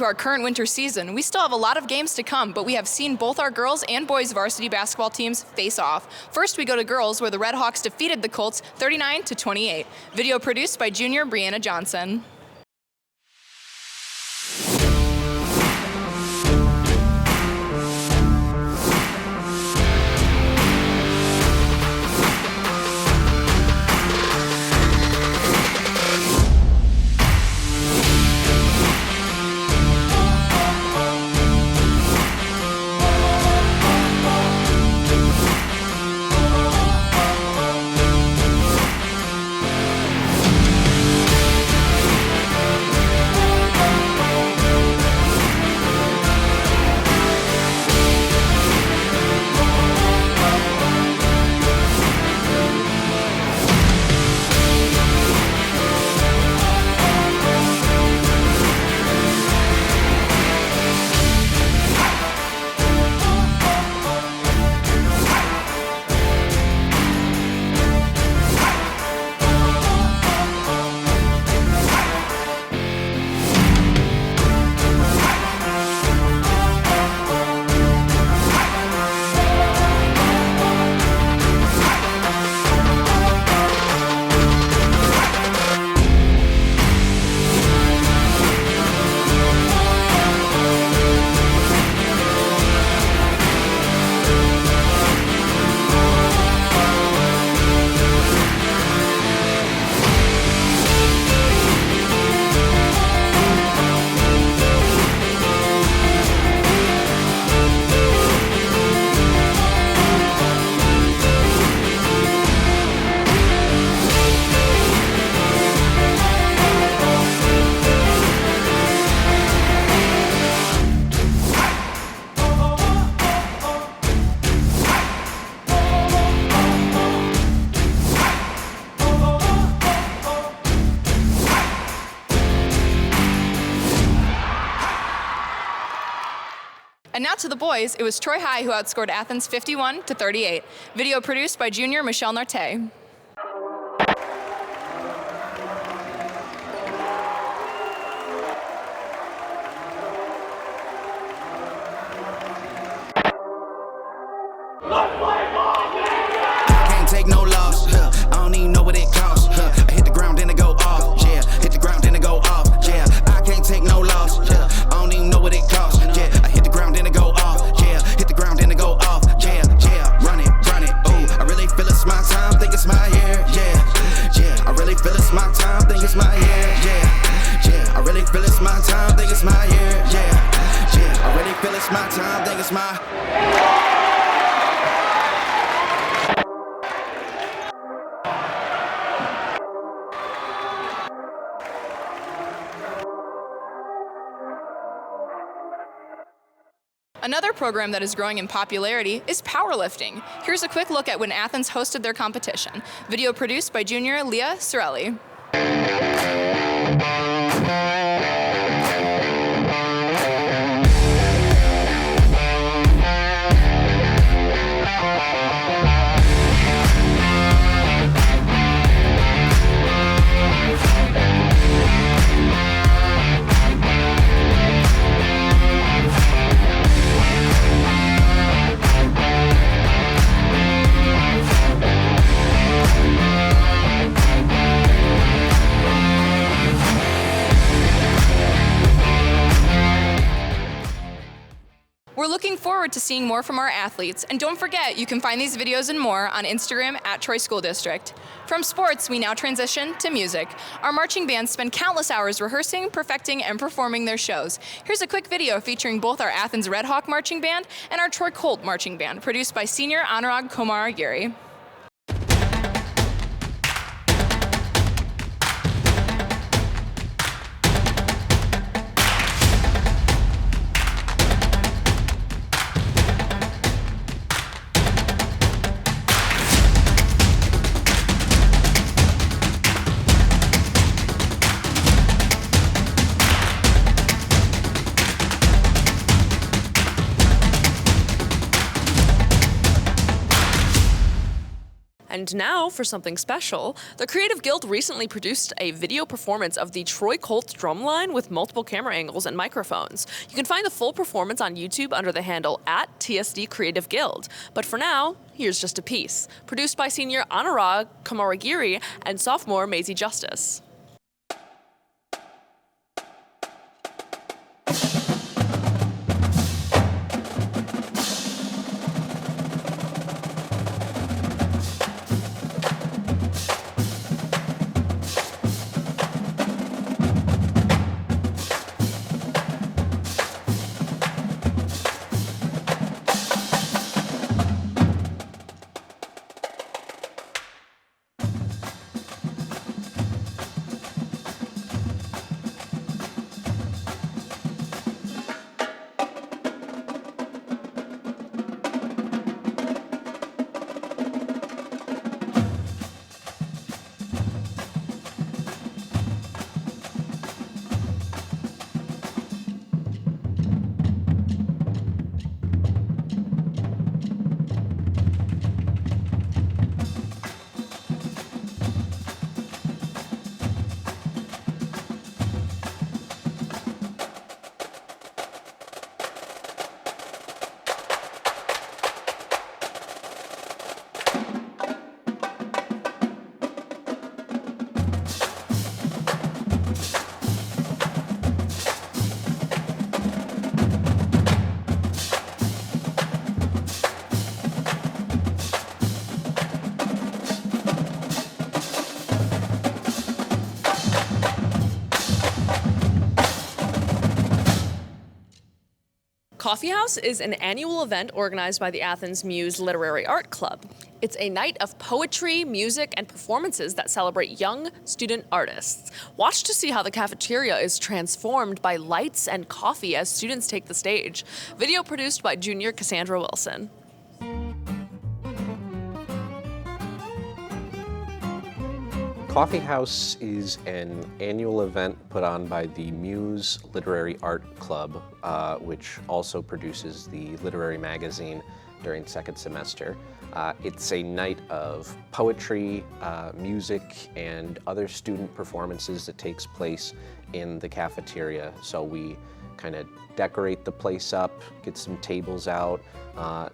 S2: to our current winter season, we still have a lot of games to come, but we have seen both our girls and boys varsity basketball teams face off. First, we go to girls, where the Red Hawks defeated the Colts 39-28. Video produced by junior Brianna Johnson. And now to the boys, it was Troy High who outscored Athens 51-38. Video produced by junior Michelle Narte.
S3: Can't take no loss, I don't even know what it costs. I hit the ground, then it go off, yeah. Hit the ground, then it go off, yeah. I can't take no loss, I don't even know what it costs, yeah. I hit the ground, then it go off, yeah. Hit the ground, then it go off, yeah. Run it, ooh. I really feel it's my time, think it's my year, yeah. I really feel it's my time, think it's my year, yeah. I really feel it's my time, think it's my year, yeah. I really feel it's my time, think it's my.
S2: Another program that is growing in popularity is powerlifting. Here's a quick look at when Athens hosted their competition. Video produced by junior Leah Sorelli. We're looking forward to seeing more from our athletes, and don't forget, you can find these videos and more on Instagram at Troy School District. From sports, we now transition to music. Our marching bands spend countless hours rehearsing, perfecting, and performing their shows. Here's a quick video featuring both our Athens Red Hawk Marching Band and our Troy Colt Marching Band, produced by senior Anurag Kumar Giri.
S20: And now for something special, the Creative Guild recently produced a video performance of the Troy Colts drumline with multiple camera angles and microphones. You can find the full performance on YouTube under the handle @TSD Creative Guild. But for now, here's just a piece, produced by senior Anurag Kamaragiri and sophomore Maisie Justice. Coffee House is an annual event organized by the Athens Muse Literary Art Club. It's a night of poetry, music, and performances that celebrate young student artists. Watch to see how the cafeteria is transformed by lights and coffee as students take the stage. Video produced by junior Cassandra Wilson.
S8: Coffee House is an annual event put on by the Muse Literary Art Club, which also produces the literary magazine during second semester. It's a night of poetry, music, and other student performances that takes place in the cafeteria. So we kind of decorate the place up, get some tables out,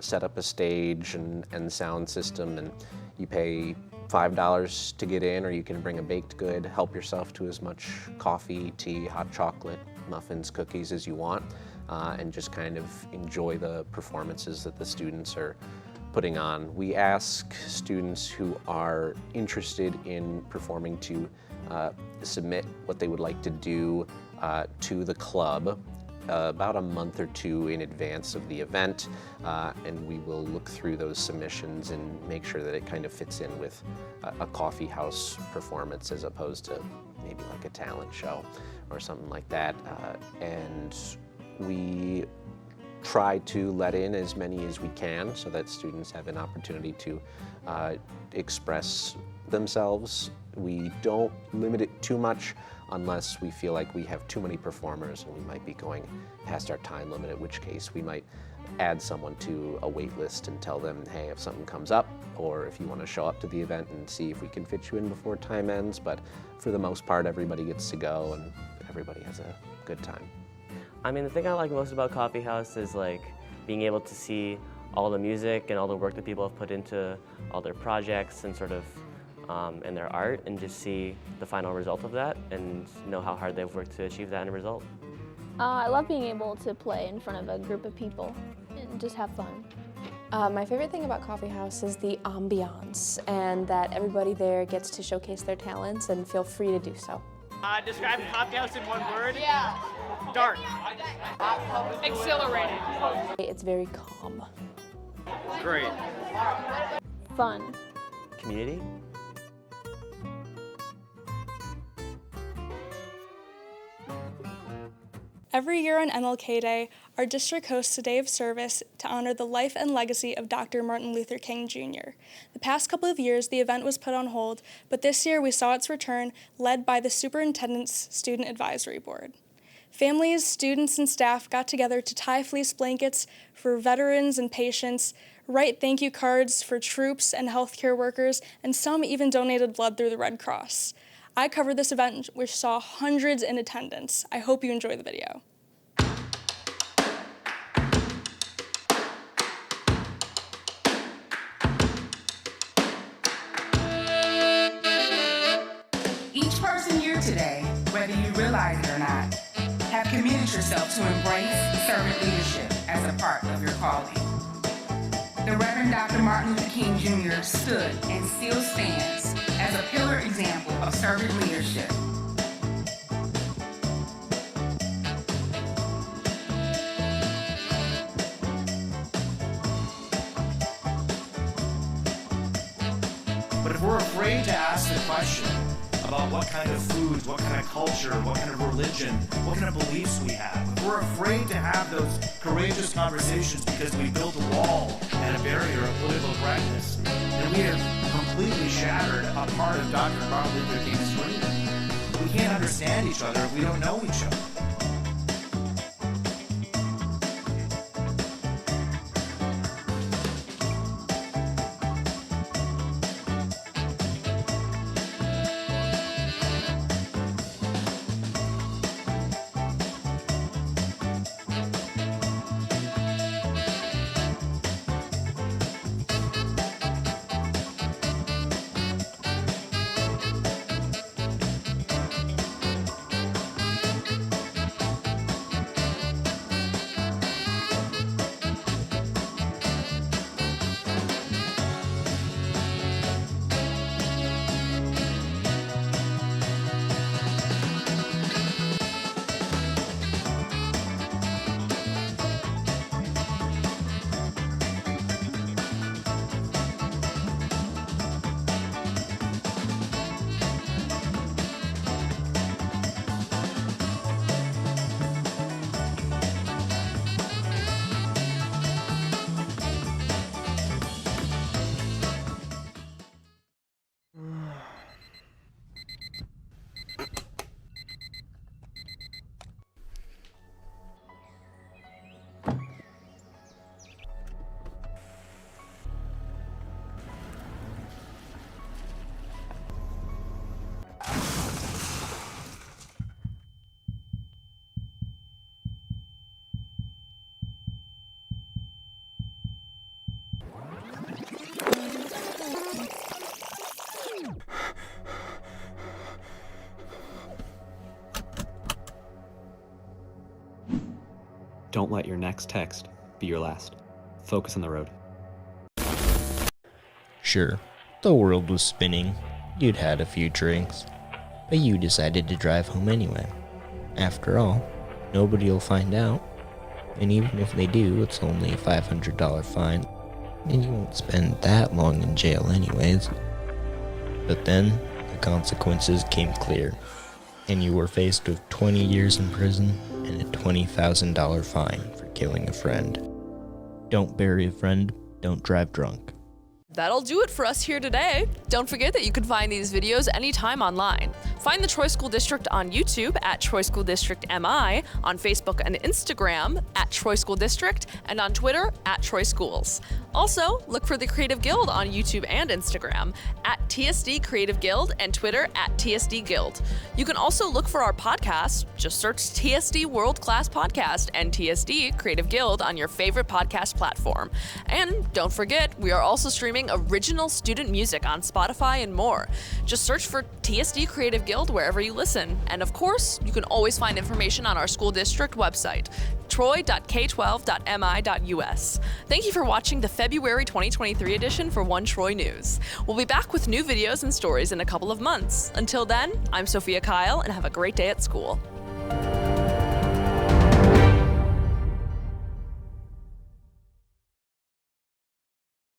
S8: set up a stage and sound system, and you pay $5 to get in, or you can bring a baked good, help yourself to as much coffee, tea, hot chocolate, muffins, cookies as you want, and just kind of enjoy the performances that the students are putting on. We ask students who are interested in performing to submit what they would like to do to the club about a month or two in advance of the event, and we will look through those submissions and make sure that it kind of fits in with a coffee house performance as opposed to maybe like a talent show or something like that. And we try to let in as many as we can so that students have an opportunity to express themselves. We don't limit it too much unless we feel like we have too many performers and we might be going past our time limit, in which case we might add someone to a wait list and tell them, hey, if something comes up, or if you want to show up to the event and see if we can fit you in before time ends. But for the most part, everybody gets to go and everybody has a good time.
S16: I mean, the thing I like most about Coffee House is like being able to see all the music and all the work that people have put into all their projects and sort of in their art, and just see the final result of that and know how hard they've worked to achieve that end result.
S17: I love being able to play in front of a group of people and just have fun.
S19: My favorite thing about Coffee House is the ambiance, and that everybody there gets to showcase their talents and feel free to do so.
S21: Describe Coffee House in one word.
S17: Yeah.
S21: Dark. Exhilarating.
S19: It's very calm.
S21: Great.
S17: Fun.
S16: Community.
S12: Every year on MLK Day, our district hosts a day of service to honor the life and legacy of Dr. Martin Luther King Jr. The past couple of years, the event was put on hold, but this year we saw its return, led by the Superintendent's Student Advisory Board. Families, students, and staff got together to tie fleece blankets for veterans and patients, write thank you cards for troops and healthcare workers, and some even donated blood through the Red Cross. I covered this event, which saw hundreds in attendance. I hope you enjoy the video.
S4: Each person here today, whether you realize it or not, have committed yourself to embrace servant leadership as a part of your calling. The Reverend Dr. Martin Luther King Jr. stood and still stands as a pillar example of servant leadership.
S5: But if we're afraid to ask the question about what kind of foods, what kind of culture, what kind of religion, what kind of beliefs we have, if we're afraid to have those courageous conversations because we built a wall and a barrier of political correctness, then we have completely shattered a part of Dr. Martin Luther King's dream. We can't understand each other if we don't know each other.
S6: Don't let your next text be your last. Focus on the road.
S7: Sure, the world was spinning, you'd had a few drinks, but you decided to drive home anyway. After all, nobody'll find out, and even if they do, it's only a $500 fine, and you won't spend that long in jail anyways. But then, the consequences came clear, and you were faced with 20 years in prison and a $20,000 fine for killing a friend. Don't bury a friend, don't drive drunk.
S20: That'll do it for us here today. Don't forget that you can find these videos anytime online. Find the Troy School District on YouTube at Troy School District MI, on Facebook and Instagram at Troy School District, and on Twitter at Troy Schools. Also, look for the Creative Guild on YouTube and Instagram at TSD Creative Guild and Twitter at TSD Guild. You can also look for our podcasts. Just search TSD World Class Podcast and TSD Creative Guild on your favorite podcast platform. And don't forget, we are also streaming original student music on Spotify and more. Just search for TSD Creative Guild wherever you listen. And of course, you can always find information on our school district website, troy.k12.mi.us. Thank you for watching the February 2023 edition for One Troy News. We'll be back with new videos and stories in a couple of months. Until then, I'm Sophia Keil, and have a great day at school.